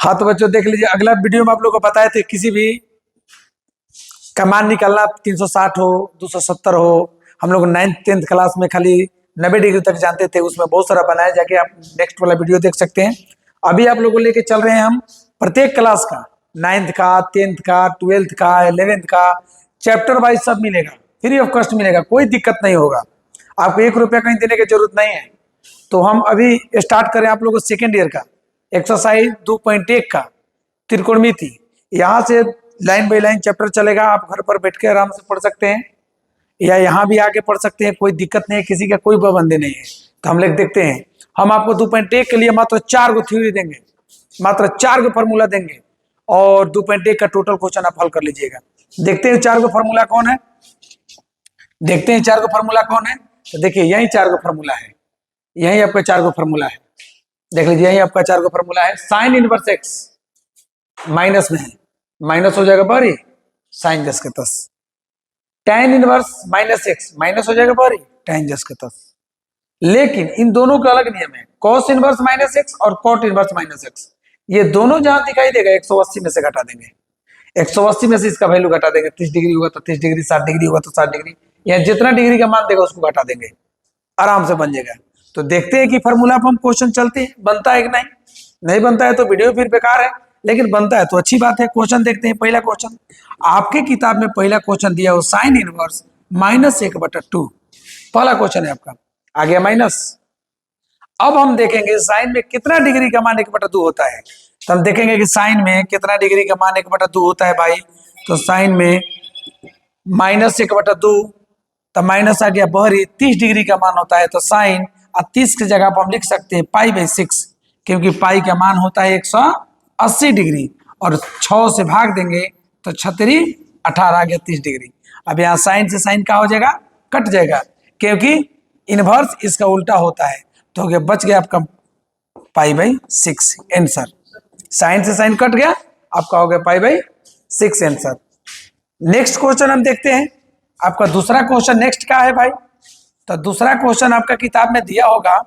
हाँ तो बच्चों देख लीजिए, अगला वीडियो में आप लोगों को बताए थे किसी भी का मान निकालना 360 हो 270 हो। हम लोग 9th-10th क्लास में खाली 90 डिग्री तक जानते थे, उसमें बहुत सारा बनाया, जाके आप नेक्स्ट वाला वीडियो देख सकते हैं। अभी आप लोगों को लेके चल रहे हैं हम प्रत्येक क्लास का, 9th का, 10th का, 12th का, 11th का, चैप्टर वाइज सब मिलेगा, फ्री ऑफ कॉस्ट मिलेगा, कोई दिक्कत नहीं होगा, आपको 1 रुपया कहीं देने की जरूरत नहीं है। तो हम अभी स्टार्ट करें आप लोगों को सेकेंड ईयर का एक्सरसाइज 2.1 का त्रिकोणमिति। यहाँ से लाइन बाई लाइन चैप्टर चलेगा, आप घर पर बैठ के आराम से पढ़ सकते हैं या यहाँ भी आके पढ़ सकते हैं, कोई दिक्कत नहीं है, किसी का कोई पाबंदी नहीं है। तो हम लोग देखते हैं, हम आपको 2.1 के लिए मात्र 4 गो थ्योरी देंगे, मात्र 4 गो फॉर्मूला देंगे और 2.1 का टोटल क्वेश्चन आप हल कर लीजिएगा। देखते हैं 4 गो फॉर्मूला कौन है, देखते हैं 4 गो फॉर्मूला कौन है। तो देखिए यही 4 गो फॉर्मूला है, यही आपका 4 गो फॉर्मूला है, देख लीजिए यही आपका 4 गो फॉर्मूला है। साइन इनवर्स एक्स माइनस में है, माइनस हो जाएगा बारी साइन 10 के 10। tan inverse minus x minus हो जाएगा बारी tan 10 के 10। लेकिन इन दोनों का अलग नियम है, cos इनवर्स माइनस एक्स और cot इनवर्स माइनस एक्स, ये दोनों जहां दिखाई देगा 180 में से घटा देंगे, 180 में से इसका वैल्यू घटा देंगे। 30 डिग्री होगा तो 30 डिग्री, 60 डिग्री होगा तो 60 डिग्री, या जितना डिग्री का मान देगा उसको घटा देंगे, आराम से बन जाएगा। तो देखते हैं कि फॉर्मूला पर हम क्वेश्चन चलते हैं, बनता है कि नहीं, नहीं बनता है तो वीडियो फिर बेकार है, लेकिन बनता है तो अच्छी बात है। क्वेश्चन देखते हैं, पहला क्वेश्चन आपके किताब में पहला क्वेश्चन दिया हो, साइन इनवर्स -1/2, पहला क्वेश्चन है आपका, आ गया माइनस। अब हम देखेंगे साइन में कितना डिग्री का मान 1/2 होता है, तो हम देखेंगे कि साइन में कितना डिग्री का मान 1/2 होता है भाई। तो साइन में -1/2, तो माइनस आ गया बहरी, 30 डिग्री का मान होता है। तो साइन 30 की जगह पर हम लिख सकते हैं π/6, क्योंकि पाई का मान होता है 180 डिग्री, और 6 से भाग देंगे तो 6×3 18 आ गया 30 डिग्री। अब यहाँ साइन से साइन का हो जाएगा, कट जाएगा, क्योंकि इनवर्स इसका उल्टा होता है। तो हो गया, बच गया आपका π/6 आंसर। साइन से साइन कट गया, आपका हो गया π/6 आंसर। नेक्स्ट क्वेश्चन हम देखते हैं, आपका दूसरा क्वेश्चन नेक्स्ट का है भाई। तो दूसरा क्वेश्चन आपका किताब में दिया होगा,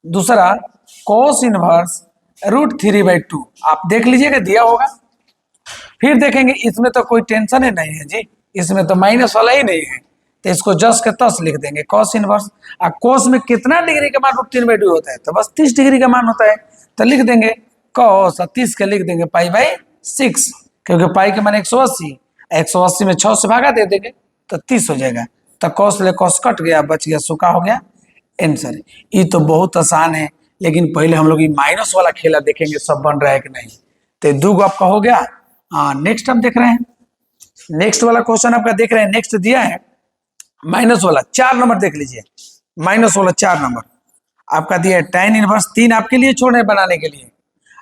दूसरा cos इनवर्स √3/2, आप देख लीजिएगा दिया होगा। फिर देखेंगे इसमें तो कोई टेंशन ही नहीं है जी, इसमें तो माइनस वाला ही नहीं है, तो इसको जस के तस लिख देंगे cos इनवर्स। cos में कितना डिग्री का मान √3/2 होता है, तो बस 30 डिग्री का मान होता है, तो लिख देंगे cos 30 के लिख देंगे π/6, क्योंकि पाई के मान 180, 180 में 6 से भागा दे देंगे तो 30 हो जाएगा। तो cos ले cos कट गया, बच गया, सूखा हो गया आंसर। ये तो बहुत आसान है, लेकिन पहले हम लोग ये माइनस वाला खेला देखेंगे सब बन रहा है कि नहीं। तो 2 गो आपका हो गया। हाँ नेक्स्ट हम देख रहे हैं, नेक्स्ट वाला क्वेश्चन आपका देख रहे हैं, नेक्स्ट दिया है माइनस वाला 4 नंबर, देख लीजिए माइनस वाला 4 नंबर आपका दिया है। tan इनवर्स 3 आपके लिए छोड़ रहे हैं बनाने के लिए,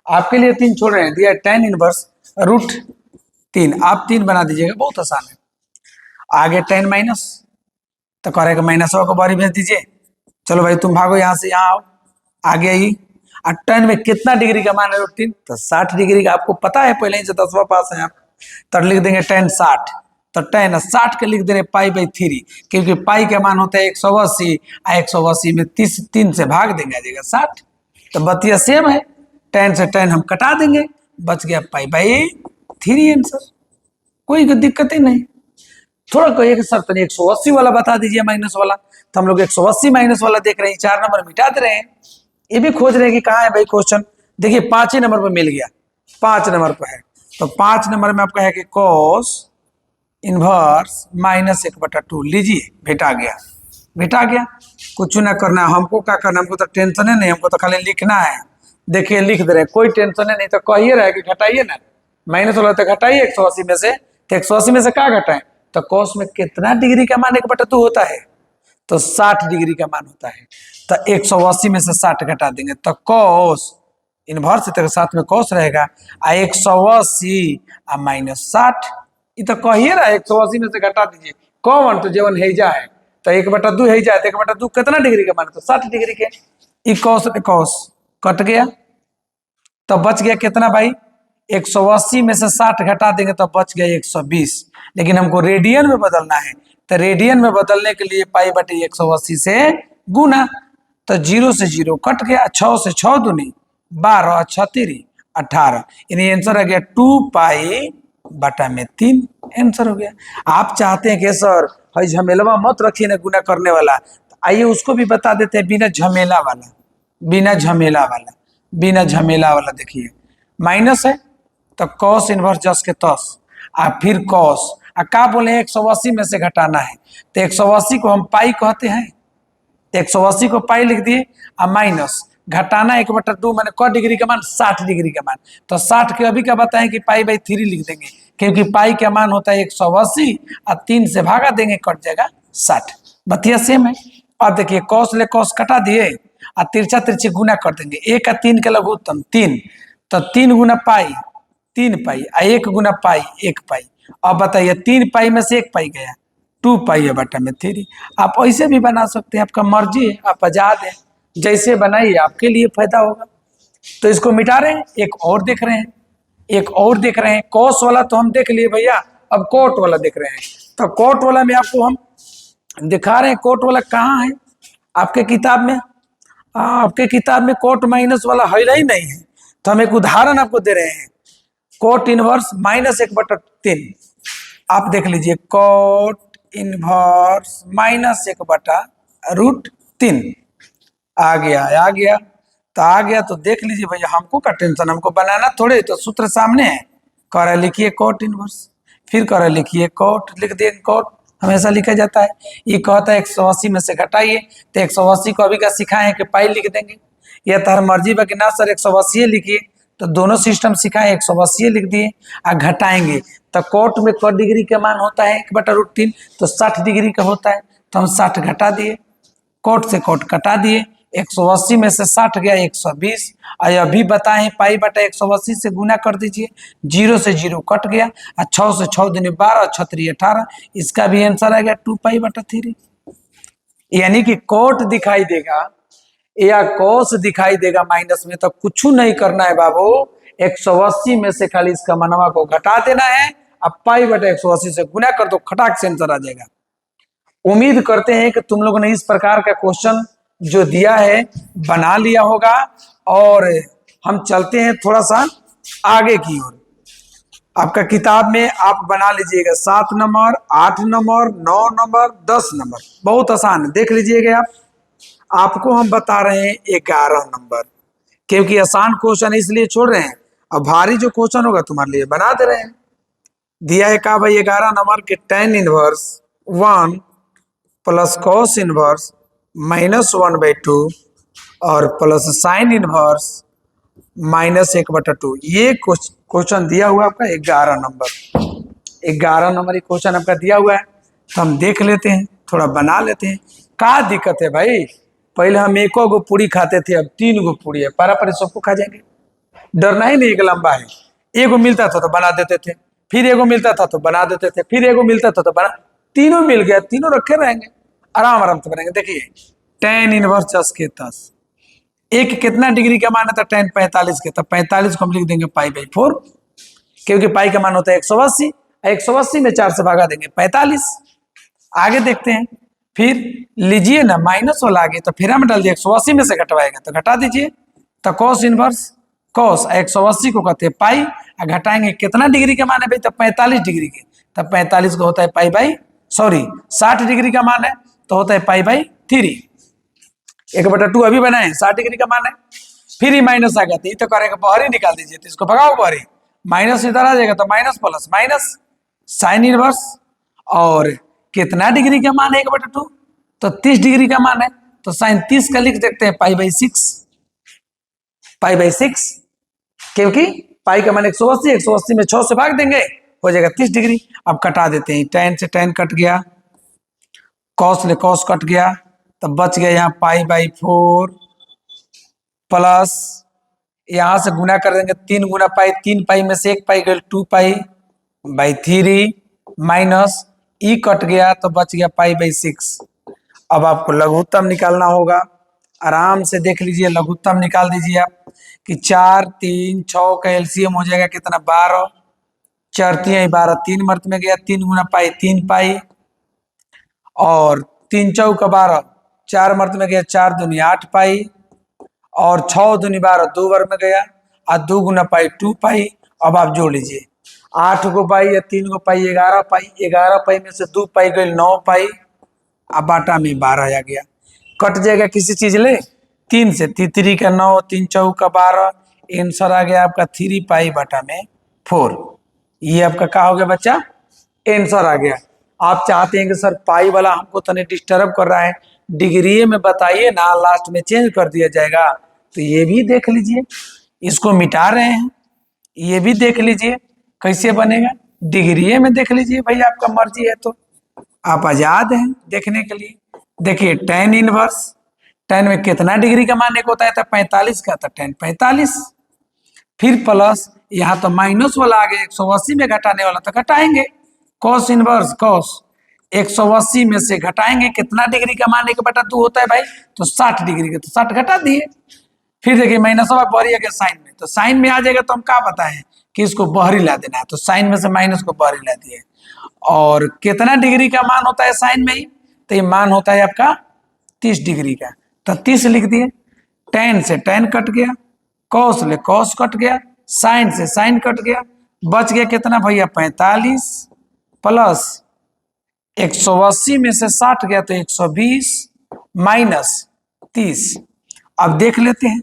आपके लिए 3 छोड़ रहे हैं, दिया है tan इनवर्स √3, आप 3 बना दीजिएगा, बहुत आसान है। आगे tan माइनस, तो करेगा माइनस को बारी भेज दीजिए, चलो भाई तुम भागो यहाँ से यहाँ आओ, आ गया ही। और tan में कितना डिग्री का मान है √3, तो 60 डिग्री का, आपको पता है पहले ही से 10वां पास है आप, तो लिख देंगे tan 60, तो tan 60 के लिख देंगे π/3, क्योंकि पाई का मान होता है 180, 180 में 3 से भाग देंगे आ जाएगा 60, तो बतिया सेम है, tan से tan हम कटा देंगे, बच गया π/3 आंसर, कोई दिक्कत ही नहीं। थोड़ा कोई एक शर्त नहीं, 180 वाला बता दीजिए माइनस वाला, तो हम लोग 180 माइनस वाला देख रहे हैं, 4 नंबर मिटा दे रहे हैं, ये भी खोज रहे हैं कि कहाँ है भाई क्वेश्चन। देखिए 5 ही नंबर पर मिल गया, 5 नंबर पर है, तो 5 नंबर में आपका है कि cos इनवर्स -1/2, लीजिए भेटा गया, भेटा गया, कुछ ना करना है हमको, क्या करना, हमको तो टेंशन है नहीं, हमको तो खाली लिखना है। देखिए लिख दे रहे, कोई टेंशन है नहीं, तो कहिए रहे कि घटाइए ना, माइनस वाला तो घटाइए 180 में से, तो 180 में से क्या घटाएं, तो cos में कितना डिग्री का मान 1/2 होता है, तो 60 डिग्री का मान होता है, तो 180 में से 60 घटा देंगे, तो cos इनवर्स तक साथ में cos रहेगा, 180 -60, ये तो कहिए रहा 180 में से घटा दीजिए, कौन तो जीवन है जाए, तो 1/2 है जाए, तो 1/2 कितना डिग्री का मान है, तो 60 डिग्री के, ये cos कट गया, तो बच गया कितना भाई, 180 में से 60 घटा देंगे तो बच गया 120, लेकिन हमको रेडियन में बदलना है, तो रेडियन में बदलने के लिए π/180 से गुना, तो 0 से 0 कट गया, 6 से 6 दूनी 12, 6 3 18, यानी आंसर आ गया 2 पाई/3 आंसर हो गया। आप चाहते हैं कि सर भाई झमेलवा मत रखिए ना गुना करने वाला, तो आइए उसको भी बता देते हैं बिना झमेला वाला, बिना झमेला वाला, बिना झमेला वाला। देखिए माइनस है तो कॉस इनवर्स जस के तस, आ फिर कॉस, का बोले 180 में से घटाना है, तो 180 को हम पाई कहते हैं, 180 को पाई लिख दिए, और माइनस घटाना 1/2 मैंने क डिग्री का मान 60 डिग्री का मान, तो 60 के अभी क्या बताएं कि पाई/3 लिख देंगे, क्योंकि पाई का मान होता है 180 और 3 से भागा देंगे कट जाएगा 60। बतिया सेम है। अब देखिए कॉस ले कॉस कटा दिए और तिरछा तिरछी गुना कर देंगे, 1 और 3 के लघुत्तम 3, तो 3 गुना पाई 3 पाई, 1 गुना पाई 1 पाई। अब बताइए 3 पाई में से 1 पाई गया, 2 पाई/3। आप ऐसे भी बना सकते हैं, आपका मर्जी है, आप आजाद हैं, जैसे बनाइए आपके लिए फायदा होगा। तो इसको मिटा रहे हैं, एक और देख रहे हैं, एक और देख रहे हैं। कॉस वाला तो हम देख लिए भैया, अब कोट वाला देख रहे हैं। तो कोट वाला में आपको हम दिखा रहे हैं, कोट वाला कहाँ है आपके किताब में। आपके किताब में कोट माइनस वाला है ही नहीं है, तो हम एक उदाहरण आपको दे रहे हैं। कोट इनवर्स -1/3, आप देख लीजिए, कोट इनवर्स -1/√3 आ गया, आ गया तो आ गया, तो देख लीजिए भैया, हमको का टेंशन, हमको बनाना थोड़े, तो सूत्र सामने है। कह रहा लिखिए कोट इनवर्स, फिर कह रहा लिखिए कोट, लिख दिए कोट, हमेशा लिखा जाता है। ये कहता है 180 में से घटाइए, तो 180 को अभी का सिखाए हैं कि पाई लिख देंगे, या तो हर मर्जी बा कि ना सर 180 लिखिए, तो दोनों सिस्टम सिखाए 180 लिख दिए। और घटाएंगे तो कोट में क डिग्री का मान होता है 1/√3, तो 60 डिग्री का होता है, तो हम 60 घटा दिए, कोट से कोट कटा दिए, 180 में से 60 गया 120। और अभी बताएं पाई/180 से गुना कर दीजिए, 0 से 0 कट गया, और 6 से 6 दूनी 12 और 6 3 18, इसका भी आंसर आ गया 2 पाई/3। यानी कि कोट दिखाई देगा या कोस दिखाई देगा माइनस में, तो कुछ नहीं करना है बाबू, 180 में से खाली इसका मनवा को घटा देना है, अब पाई/180 से गुना कर दो, खटाक से आंसर आ जाएगा। उम्मीद करते हैं कि तुम लोगों ने इस प्रकार का क्वेश्चन जो दिया है बना लिया होगा, और हम चलते हैं थोड़ा सा आगे की ओर। आपका किताब में आप बना लीजिएगा 7 नंबर, 8 नंबर, 9 नंबर, 10 नंबर, बहुत आसान है, देख लीजिएगा आप। आपको हम बता रहे हैं 11 नंबर, क्योंकि आसान क्वेश्चन इसलिए छोड़ रहे हैं, अब भारी जो क्वेश्चन होगा तुम्हारे लिए बना दे रहे हैं। दिया है कहा भाई 11 नंबर के tan inverse 1 plus cos inverse -1/2 और प्लस साइन इनवर्स -1/2, ये क्वेश्चन दिया हुआ आपका 11 नंबर। 11 नंबर ये क्वेश्चन आपका दिया हुआ है, तो हम देख लेते हैं, थोड़ा बना लेते हैं। क्या दिक्कत है भाई, पहले हम 1 गो पूरी खाते थे, अब 3 गो पूरी है, पारा पर सबको खा जाएंगे, डरना ही नहीं, एक लंबा है। एगो मिलता था तो बना देते थे, फिर एगो मिलता था तो बना देते थे, फिर एगो मिलता था तो बना, तीनों मिल गया, तीनों रखे रहेंगे, आराम आराम से बनेंगे। देखिए tan इनवर्स 10 के 10, एक कितना डिग्री का मान है, था tan 45 के, तो 45 को हम लिख देंगे पाई/4, क्योंकि पाई का मान होता है 180, 180 में 4 से भागा देंगे 45। आगे देखते हैं, फिर लीजिए ना माइनस वाला आगे, तो फिर हम डाल दिए 180 में से घटवाएगा तो घटा दीजिए, तो कॉस इनवर्स कॉस 180 को कहते हैं पाई, और घटाएंगे कितना डिग्री का मान है भाई, तो 45 डिग्री के, तब 45 को होता है पाई/सॉरी 60 डिग्री का मान है तो होता है पाई/3। 1/2 अभी बनाए, 60 डिग्री का मान है, फिर ही माइनस आ गया, तो करेगा बाहर ही निकाल दीजिए, तो इसको भगाओ बाहर ही, माइनस इधर आ जाएगा तो minus plus minus sine inverse, और कितना डिग्री का मान है 1/2, तो 30 डिग्री का मान है, तो साइन 30 का लिख देते हैं पाई/6, पाई/6, क्योंकि पाई का मान 180, 180 में 6 से भाग देंगे हो जाएगा 30 डिग्री। अब कटा देते हैं, tan से tan कट गया, कॉस ले कॉस कट गया, तब बच गया यहाँ पाई/4 प्लस, यहां से गुना कर देंगे 3 गुना पाई, 3 पाई में से 1 पाई गए 2 पाई/3 माइनस ई कट गया तो बच गया पाई/6। अब आपको लघुत्तम निकालना होगा, आराम से देख लीजिए, लघुत्तम निकाल दीजिए आप कि 4 3 6 का एलसीएम हो जाएगा कितना 12, 4 3 12, 3 मर्त में गया, 3 गुना पाई 3 पाई, और 3 चौका 12, 4 मर्त में गया 4 दूनी 8 पाई, और 6 दूनी 12 2 बार में गया, और 2 गुना पाई 2 पाई। अब आप जोड़ लीजिए 8 गो पाई या 3 गो पाई 11 पाई, 11 पाई में से 2 पाई गई 9 पाई, अब बाटा में 12 आ गया। कट जाएगा किसी चीज ले 3 से, 3 का 9, 3 चौक का 12, आंसर आ गया आपका 3 पाई बटा में 4। ये आपका क्या हो गया बच्चा, आंसर आ गया। आप चाहते हैं कि सर पाई वाला हमको तने डिस्टर्ब कर रहा है, डिग्री में बताइए ना, लास्ट में चेंज कर दिया जाएगा। तो ये भी देख लीजिए, इसको मिटा रहे हैं, ये भी देख लीजिए कैसे बनेगा, डिग्री में देख लीजिए भाई, आपका मर्जी है तो आप आजाद हैं देखने के लिए। देखिए tan इनवर्स, tan में कितना डिग्री का मान एक होता है, था 45 का, था tan 45, फिर प्लस यहाँ तो माइनस वाला आ गया 180 में घटाने वाला, तो घटाएंगे cos इनवर्स cos 180 में से घटाएंगे, कितना डिग्री का मान 1/2 होता है भाई, तो 60 डिग्री का, तो 60 घटा दिए। फिर देखिए माइनस बहरी आ गया साइन में, तो साइन में आ जाएगा, तो हम क्या बताएं कि इसको बहरी ला देना है, तो साइन में से माइनस को बहरी ला दिए। और कितना डिग्री का मान होता है साइन में ही, तो ये मान होता है आपका 30 डिग्री का, तो 30 लिख दिए। tan से tan कट गया, cos ले cos कट गया, साइन से साइन कट गया, बच गया कितना भैया 45 प्लस 180 में से 60 गया तो 120 माइनस 30। अब देख लेते हैं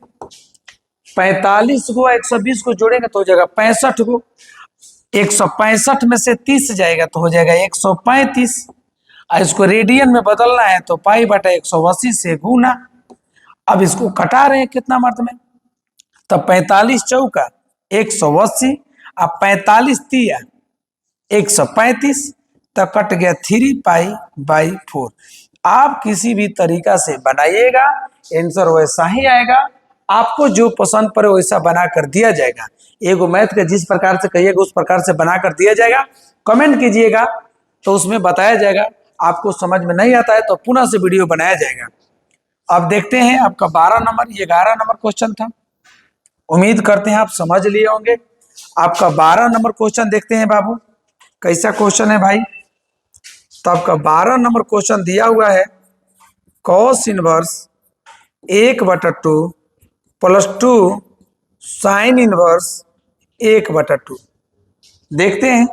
45 को 120 को जोड़ेंगे तो हो जाएगा 65 को, 165 में से 30 जाएगा तो हो जाएगा 135। और इसको रेडियन में बदलना है तो पाई बटा 180 से गुना। अब इसको कटा रहे हैं कितना मर्द में, तो 45 चौका 180, अब 45 तिया 135, तो कट गया 3 पाई बाई 4। आप किसी भी तरीका से बनाइएगा, आंसर वैसा ही आएगा, आपको जो पसंद पड़े वैसा बना कर दिया जाएगा। एगो मैथ का जिस प्रकार से कहिएगा उस प्रकार से बना कर दिया जाएगा, कमेंट कीजिएगा तो उसमें बताया जाएगा। आपको समझ में नहीं आता है तो पुनः से वीडियो बनाया जाएगा। अब देखते हैं आपका 12 नंबर, ये 11 नंबर क्वेश्चन था, उम्मीद करते हैं आप समझ लिए होंगे। आपका 12 नंबर क्वेश्चन देखते हैं बाबू, कैसा क्वेश्चन है भाई। तो आपका 12 नंबर क्वेश्चन दिया हुआ है cos inverse 1/2 plus 2 sine inverse 1/2। देखते हैं,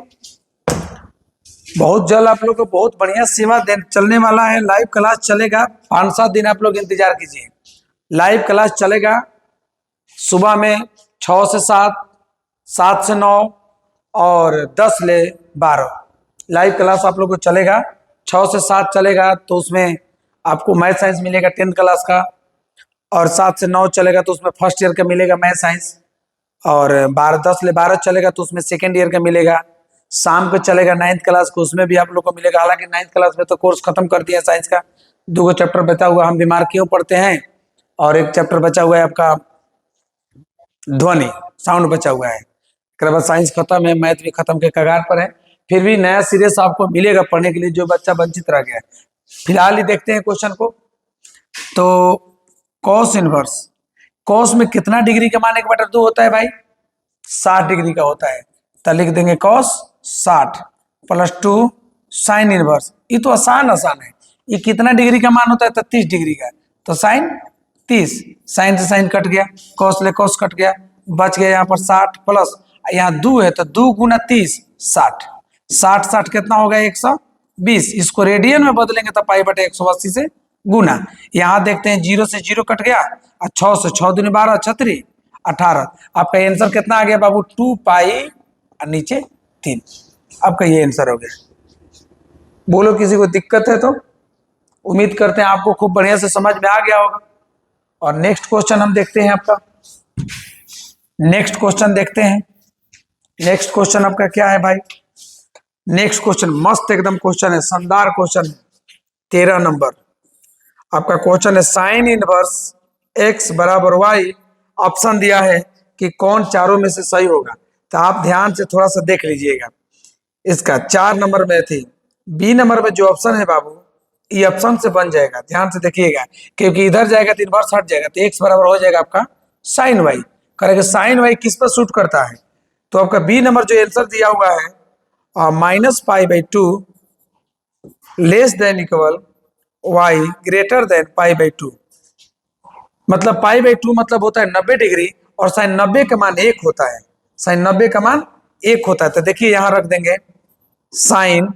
बहुत जल्द आप लोग को बहुत बढ़िया सेवा चलने वाला है, लाइव क्लास चलेगा, 5-7 दिन आप लोग इंतजार कीजिए। लाइव क्लास चलेगा सुबह में 6 से 7, 7 से 9 और 10 ले 12। लाइव क्लास आप लोग को चलेगा, 6 से 7 चलेगा तो उसमें आपको मैथ साइंस मिलेगा 10th क्लास का, और 7 से 9 चलेगा तो उसमें फर्स्ट ईयर का मिलेगा मैथ साइंस, और 10 ले 12 चलेगा तो उसमें सेकेंड ईयर का मिलेगा। शाम को चलेगा 9th क्लास को, उसमें भी आप लोग को मिलेगा। हालांकि 9th क्लास में तो कोर्स खत्म कर दिया साइंस का, 2 चैप्टर बचा हुआ, हम बीमार क्यों पढ़ते हैं, और 1 चैप्टर बचा हुआ है आपका ध्वनि साउंड बचा हुआ है। इसके बाद साइंस खत्म है, मैथ भी खत्म के कगार पर है, फिर भी नया सीरीज आपको मिलेगा पढ़ने के लिए जो बच्चा वंचित रह गया है। फिलहाल ही देखते हैं क्वेश्चन को। तो cos इनवर्स, cos में कितना डिग्री का मान 1/2 होता है भाई, 60 डिग्री का होता है, तो लिख देंगे cos 60 प्लस 2 साइन इनवर्स। ये तो आसान है, ये कितना डिग्री का मान होता है, 30 डिग्री का, तो साइन 30, साइन से साइन कट गया, cos ले cos कट गया, बच गया यहाँ पर 60 प्लस यहाँ 2 है तो 2 गुना 30 60, 60 कितना होगा 120। इसको रेडियन में बदलेंगे तो पाई बटे 180 से गुना। यहाँ देखते हैं 0 से 0 कट गया, और 6 से 6 दूनी 12 36 18। आपका आंसर कितना आ गया बाबू 2 पाई और नीचे 3। आपका ये आंसर हो गया। बोलो किसी को दिक्कत है तो, उम्मीद करते हैं आपको खूब बढ़िया से समझ में आ गया होगा। और नेक्स्ट क्वेश्चन हम देखते हैं आपका, नेक्स्ट क्वेश्चन देखते हैं। नेक्स्ट क्वेश्चन आपका क्या है भाई, नेक्स्ट क्वेश्चन मस्त एकदम क्वेश्चन है, शानदार क्वेश्चन है। 13 नंबर आपका क्वेश्चन है साइन इनवर्स x बराबर y, ऑप्शन दिया है कि कौन चारों में से सही होगा। तो आप ध्यान से थोड़ा सा देख लीजिएगा। इसका 4 नंबर में थी, बी नंबर में जो ऑप्शन है बाबू, ये ऑप्शन से बन जाएगा, ध्यान से देखिएगा, क्योंकि इधर जाएगा तो इनवर्स हट जाएगा, तो x बराबर हो जाएगा आपका साइन y। करेगा साइन y किस पर सूट करता है, तो आपका बी नंबर जो आंसर दिया हुआ है -π/2 less than equal y greater than π/2। मतलब π/2 मतलब होता है 90 डिग्री, और साइन 90 का मान 1 होता है, साइन 90 का मान 1 होता है। तो देखिए यहां रख देंगे साइन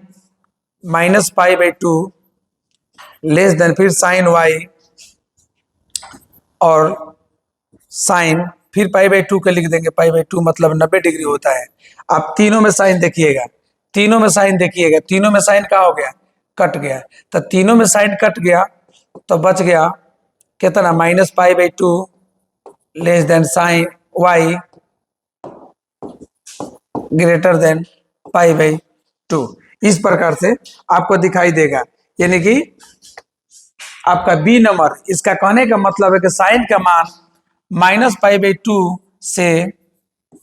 -π/2 लेस देन, फिर साइन y और साइन फिर π/2 के लिख देंगे, π/2 मतलब 90 डिग्री होता है। आप तीनों में साइन देखिएगा, तीनों में साइन देखिएगा, तीनों में साइन क्या हो गया, कट गया। तो तीनों में साइन कट गया तो बच गया कितना, -π/2 less than sine y greater than π/2। इस प्रकार से आपको दिखाई देगा, यानी कि आपका बी नंबर, इसका कहने का मतलब है कि साइन का मान -π/2 से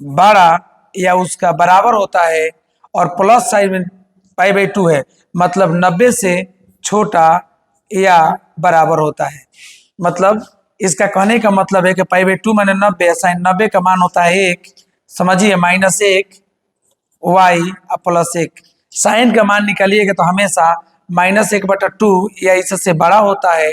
बड़ा या उसका बराबर होता है और प्लस साइन π/2 है, मतलब 90 से छोटा या बराबर होता है। मतलब इसका कहने का मतलब है कि π/2 माने 90, साइन 90 का मान होता है 1, समझिए, -1 y +1। साइन का मान निकालिएगा तो हमेशा -1/2 या इससे बड़ा होता है,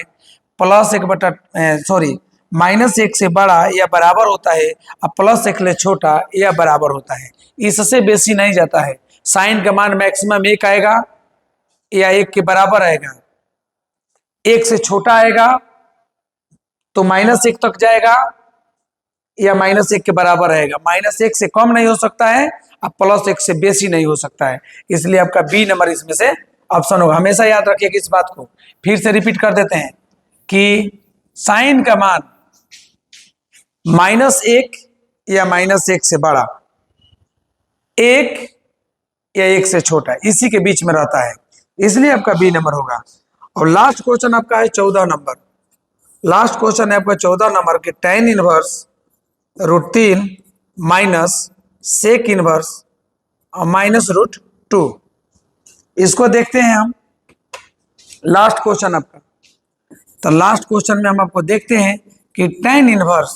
-1 से बड़ा या बराबर होता है और +1 ले छोटा या बराबर होता है, इससे बेसी नहीं जाता है। साइन का मान मैक्सिमम 1 आएगा या 1 के बराबर आएगा, 1 से छोटा आएगा तो -1 तक जाएगा या -1 के बराबर आएगा, -1 से कम नहीं हो सकता है और +1 से बेसी नहीं हो सकता है। इसलिए आपका बी नंबर इसमें से ऑप्शन होगा। हमेशा याद रखिएगा इस बात को। फिर से रिपीट कर देते हैं कि साइन का मान -1 या -1 से बड़ा, 1 या 1 से छोटा, इसी के बीच में रहता है, इसलिए आपका बी नंबर होगा। और लास्ट क्वेश्चन आपका है 14 नंबर। लास्ट क्वेश्चन है आपका 14 नंबर के tan inverse √3 minus sec inverse और -√2। इसको देखते हैं हम, लास्ट क्वेश्चन आपका। तो लास्ट क्वेश्चन में हम आपको देखते हैं कि tan इनवर्स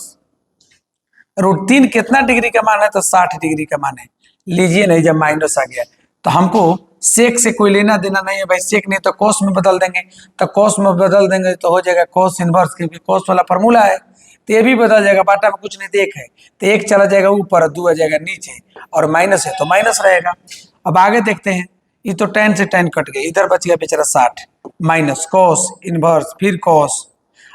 √3 कितना डिग्री का मान है, तो 60 डिग्री का मान है। लीजिए, नहीं जब माइनस आ गया तो हमको सेक से कोई लेना देना नहीं है भाई, सेक नहीं तो कोस में बदल देंगे, तो कोस में बदल देंगे तो हो जाएगा कोस इनवर्स, क्योंकि कोस वाला फॉर्मूला है। तो ये भी बदल जाएगा, बाटा में कुछ नहीं, तो 1 है तो 1 चला जाएगा ऊपर, 2 आ जाएगा नीचे, और माइनस है तो माइनस रहेगा। अब आगे देखते हैं, ये तो tan से tan कट गया, इधर बच गया बेचारा 60 माइनस कोस इनवर्स फिर कोस।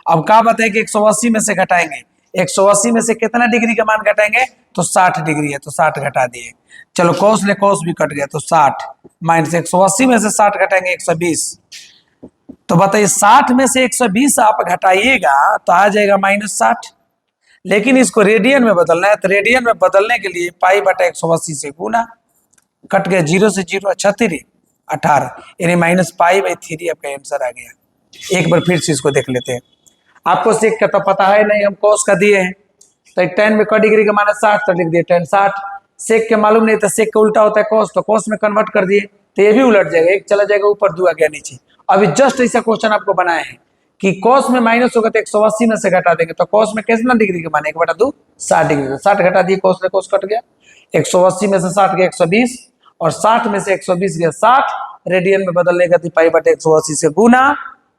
अब क्या बताए कि 180 में से घटाएंगे, 180 में से कितना डिग्री का मान घटाएंगे, तो 60 डिग्री है तो 60 घटा दिए। चलो कोस ले कोस भी कट गया तो 60 माइनस 180 में से 60 घटाएंगे 120। तो बताइए 60 में से 120 आप घटाइएगा तो आ जाएगा -60। लेकिन इसको रेडियन में बदलना है, तो रेडियन में बदलने के लिए π/180 से गुना, कट गया 0 से 0 36 18, यानी -π/3 आपका आंसर आ गया। एक बार फिर से इसको देख लेते हैं। आपको सेक का तो पता है नहीं, हम कोस का दिए हैं, तो tan में क डिग्री का मान है 60 तो लिख दिए tan 60। सेक के मालूम नहीं, तो सेक का उल्टा होता है कोस, तो कोस में कन्वर्ट कर दिए, तो ये भी उलट जाएगा, 1 चला जाएगा ऊपर, 2 आ गया नीचे। अभी जस्ट ऐसा क्वेश्चन आपको बनाए हैं कि कोस में माइनस होगा तो 180 में से घटा देंगे, तो कोस में कितना डिग्री का मान 1/2 60 डिग्री, 60 घटा दिए, कोस ले कोस कट गया, 180 में से 60 गया 120 और 60 में से 120 गया 60, रेडियन में बदलने का π/180 से गुना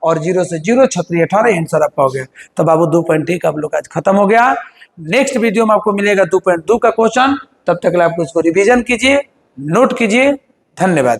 और 0 से 0 36 18 आंसर आपका हो गया। तो बाबू 2.1 आप लोग आज खत्म हो गया। नेक्स्ट वीडियो में आपको मिलेगा 2.2 का क्वेश्चन, तब तक आप इसको रिवीजन कीजिए, नोट कीजिए। धन्यवाद।